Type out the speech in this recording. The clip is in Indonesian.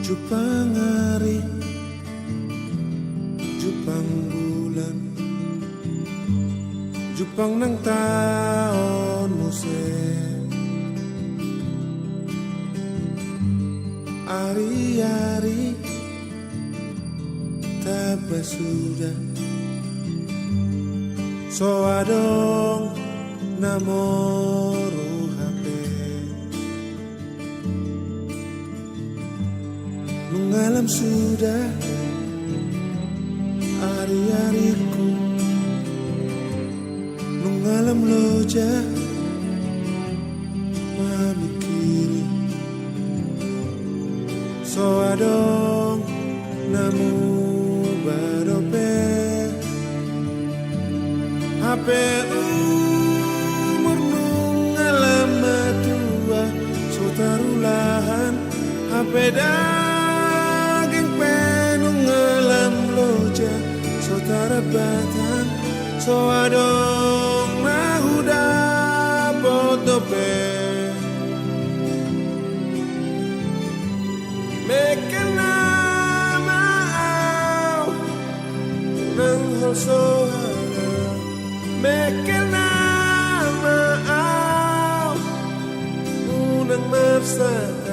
Jupang hari, jupang bulan, jupang nang taon musim. Ari-ari tabah sudah, so adong namoro HP. Mengalam sudah hari-hariku, mengalam loja memikiri, so adong namu barope HP umur mengalam matua, so tarulahan HP daging penung ngalam loja, so tarabatan, so adong mahuda potope. Mekena maau nang hosohana, mekena maau unang mafsa.